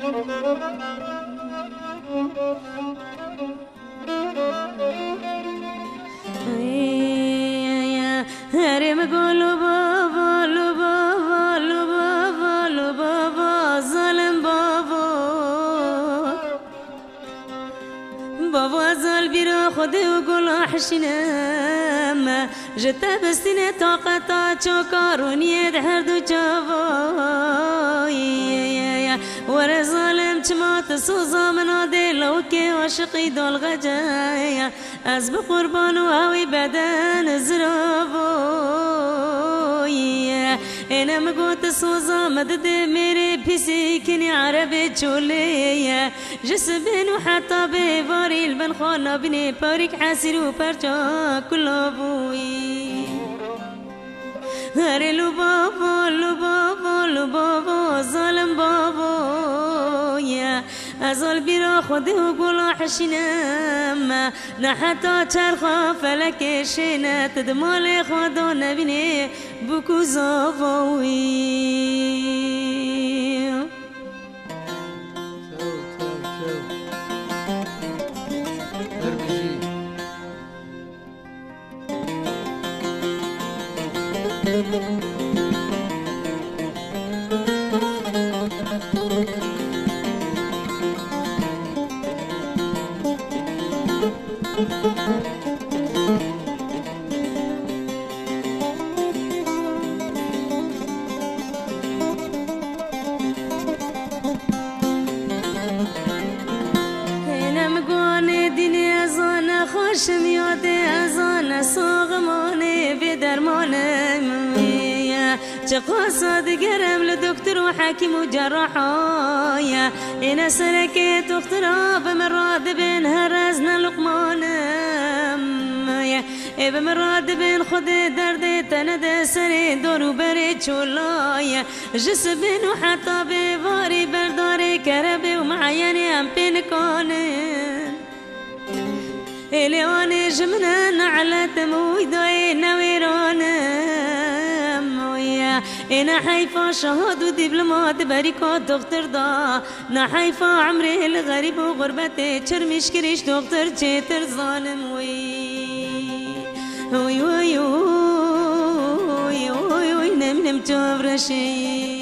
هرم گلو بابا لو بابا لو بابا لو بابا ظالم بابا بابا زال بیرا خود و گلا حشینم جتا بستین طاقتا چوکارونیت هر دو جوایی ور ظالم چما تسوزا منا دلو که عاشقی دل غجای از بقربان و هاوی بدن زرابوی اینم گوت سوزا مدد میره پیسی کنی عربی چولی جسبن و حتی بواری البن خانا بینی پاریک حسیر و پرچا کلابوی هر لو بابا لو بابا لو بابا ظالم بابا ازال بیرا خود و گلا حشینم نه حتی چرخا فلک شینت دمال خدا نبینه بکو زاوی خوشم یاد از آن ساغمانه به درمانم چه قصد گرم لدکتر و حکیم و جراحای این سرک دکترا بمراد بین هر از نلقمانم بمراد بین خود درد تند سر دورو بر چولای جسبن و حتی بواری بردار کرب و معینی هم پین کانم اليوان جمنا نعلت مويداي نويرانا مويا انا حيفا شهاد ودبلومات بريكات دكتور دا نا حيفا عمري الغريب وغربتي تشرمش كريش دكتور جيتر ظالم وي وي وي وي وي وي نم تبرشي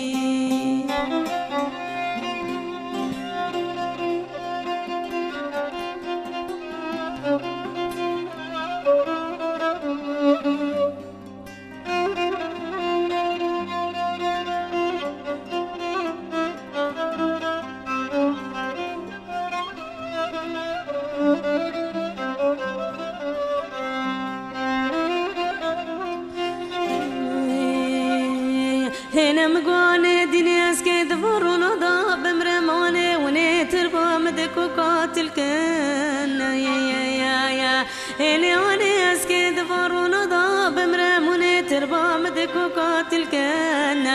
هنم قانه ديني اسكت فرونا دا بمرمانه ونيتر بامدكو قاتل كن يا هني اسكت فرونا دا بمرمانه تربامدكو قاتل كن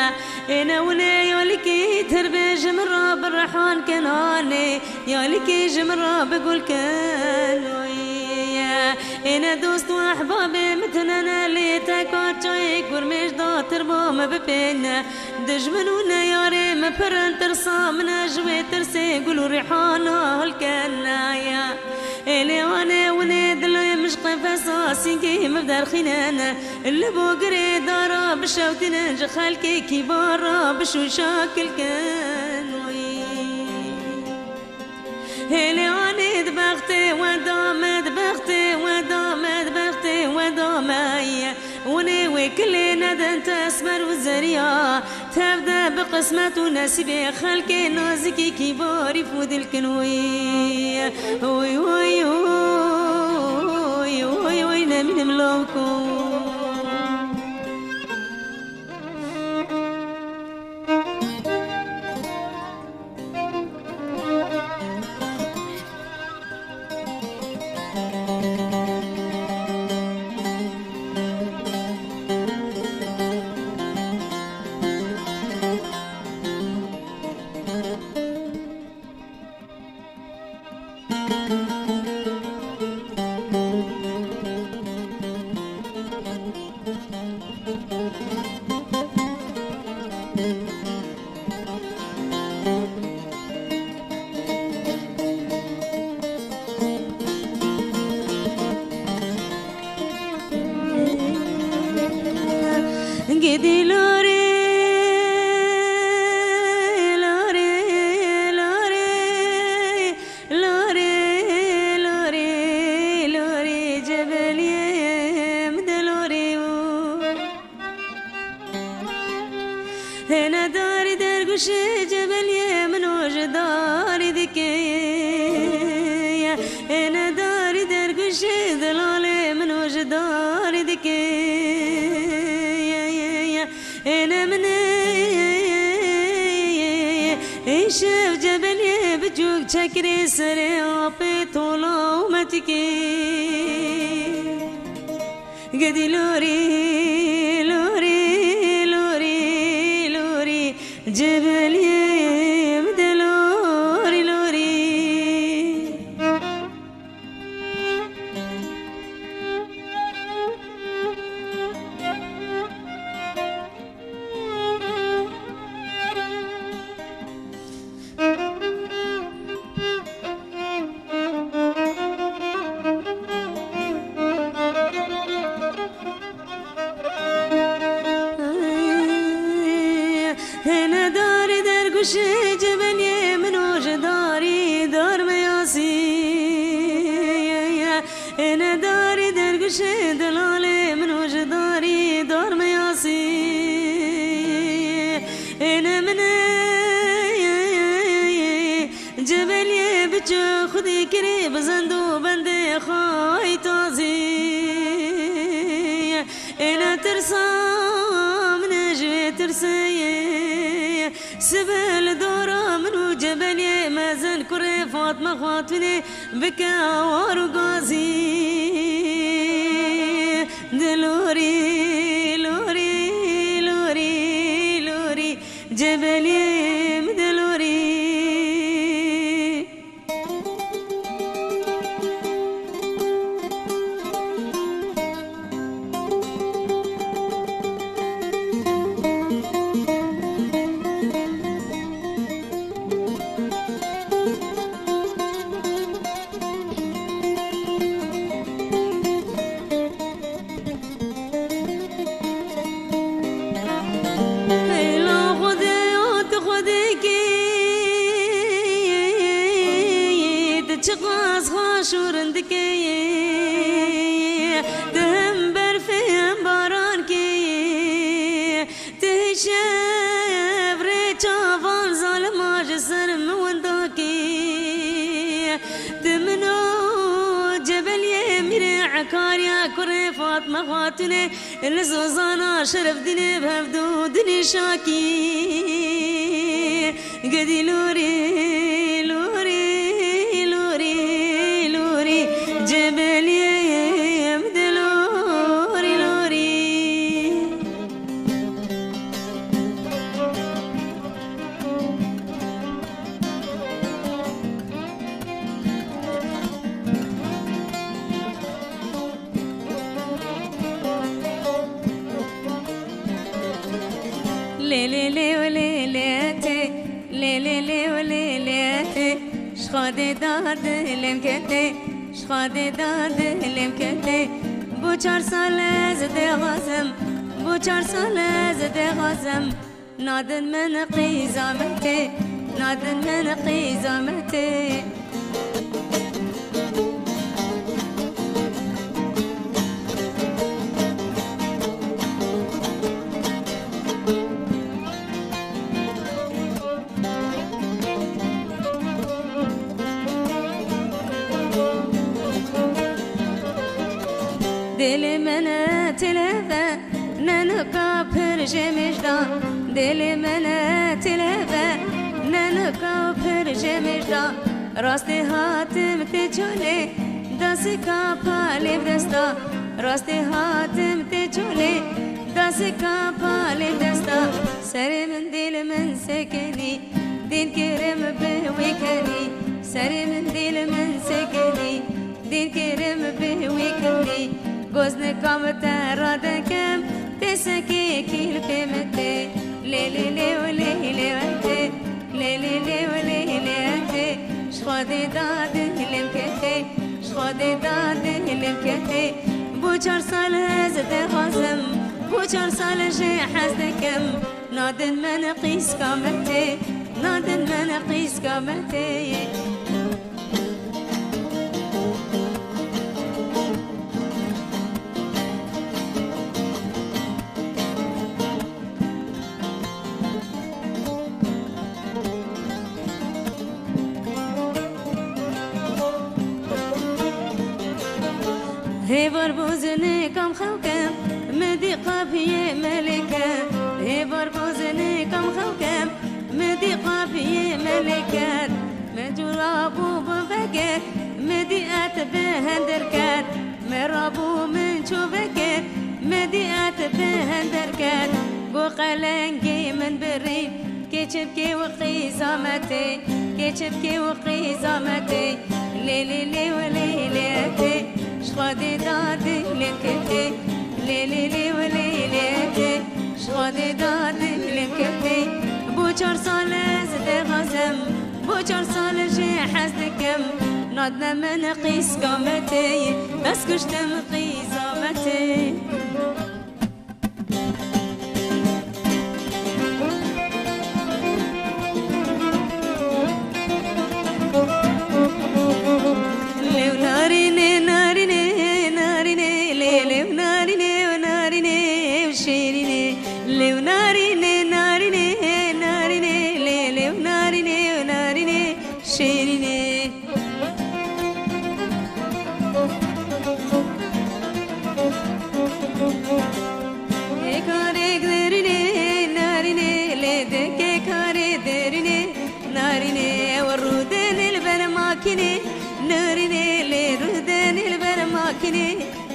انا وني يولكي تربي جمرة بالرحان كناني يولكي جمرة بقول كن انا دوست و احبابي متننا اللي تاكوت جاي قرمش دا تربا ما ببين دجمنونا ياري ما برن ترسا من اجوي ترسي قولوا ريحانا هالكنايا الي وانا وندلو مش قفصا سينكي مبدر خنانا اللي بوقري دارا بشوتنا جخالكي كبارا بشو شاكل كانوي الي وانا دبختي ودامت بختي ودامت بختي ودامي وني وكل ندنت اسمر وزريا تبدا بقسمة ونسيب خلقي نازكي كباري فود الكنوي وي وي وي وي وي من ملوكو داری در گوش جبل من وجداری دکی نداری در گوش دلال من وجداری دکی من شف جبل بجوك چکری سر آپ طولا ومتکی قدی لوری لوری لوری لوری جبل مدلوري لوري هنا داري درقش جبل من وجداري دار مياسي هنا داري درقش دلالي من وجداري دار مياسي هنا من جبل بجو خدي كري بزندو بندي خاي تازي هنا ترسى من جوي ترسي سبل دورا منو جبل مازن كري فاطمة خاطني بكا وارقازي دلوري لوري لوري لوري جبلي مدلوري چقاس خاشورندکی دم برفیم باران کی تشب ریچوان ظالم آج سرم وندو کی دمنو جبل میره عکاریا کره فاطمه خاتونه لزوزانا شرف دینه بهفدو دنی شاکی قدی لوری لوری جبل مدلوري لوري ليلي لي ولي ليتي ليلي لي ولي ليتي شخادي داد لمكتي شخادي داد لمكتي بو 4 سال زده غازم بو 4 سال زده غازم نادن من قيزامتي نادن من قيزامتي دل من تلفه ننقا پرجمجدا دل من تلفه ننقا پرجمجدا راست هاتم تجوله دست کا پاله دستا راست هاتم تجوله دست کا پاله دستا سر من دل من سکنی دل کرم به وکنی سر من دل من سکنی دل کرم به وکنی گوزن کام ترادکم تسکی کیل قیمته لیلی لیولی لیوانته لیلی لیولی لیوانته شخوادی داد هلم کته شخوادی داد هلم کته بو 4 سال زده غازم بو 4 سال جي حزدكم نادن من قيس كامتي نادن من قيس كامتي هي بربوزني كم خوكم مدي قافية ملكة هي بربوزني كم خوكم مدي قافية ملكة مجرابو بفكر مدي أتبه هندركات مرابو من شوفكر مدي أتبه هندركات قو قلنجي من بريم كيشبكي وقيزامتي كيشبكي وقيزامتي ليلي لي وليلاتي شخدي دادي لكتي ليلي لي وليلاتي شخدي دادي لكتي بو 4 سال زد غزم بو 4 سال جي حسدكم نادنا من قيس قامتي بس كشتم قيزامتي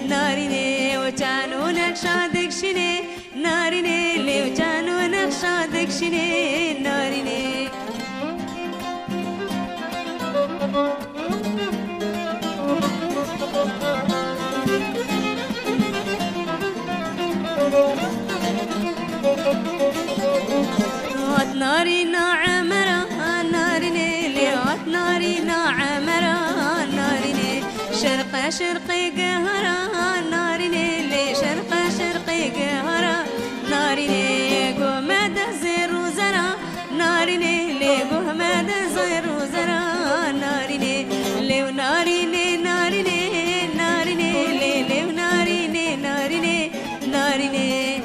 ناريني وجانو نقشادك شني ناريني لي وجانو نقشادك شني ناريني ناري نعمرة ناريني لي ناري نعمرة ناريني شرق شرقي قهرة ناريني لي شرق شرقي قهرة ناريني قومد زير وزرا ناريني لي قومد زير وزرا ناريني لي وناريني ناريني ناريني لي وناريني ناريني ناريني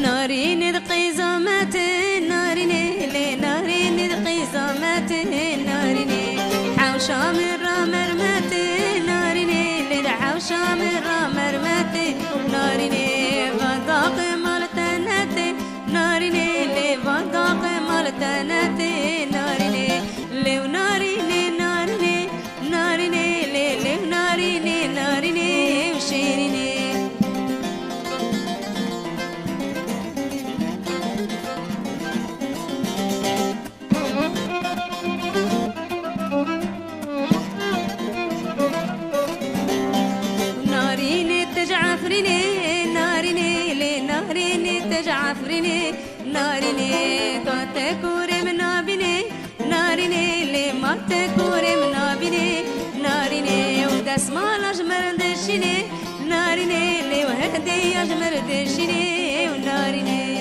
ناريني دقي زامتي ناريني لي ناريني دقي زامتي ناريني حوشة من رامرمتي ناريني لي حوشة من رامرمتي ناريني فضاق مالتنتي ناريني لي فضاق مالتنتي ناريني لي وناريني ناريني ناريني لي وناريني ناريني وشيريني عفريني ناريني لي ناريني تجعفريني ناريني تكوري من نابيني ناريني لي ما تكوري من نابيني ناريني ودس مال اجمر دشيني ناريني لي وهدي اجمر دشيني وناريني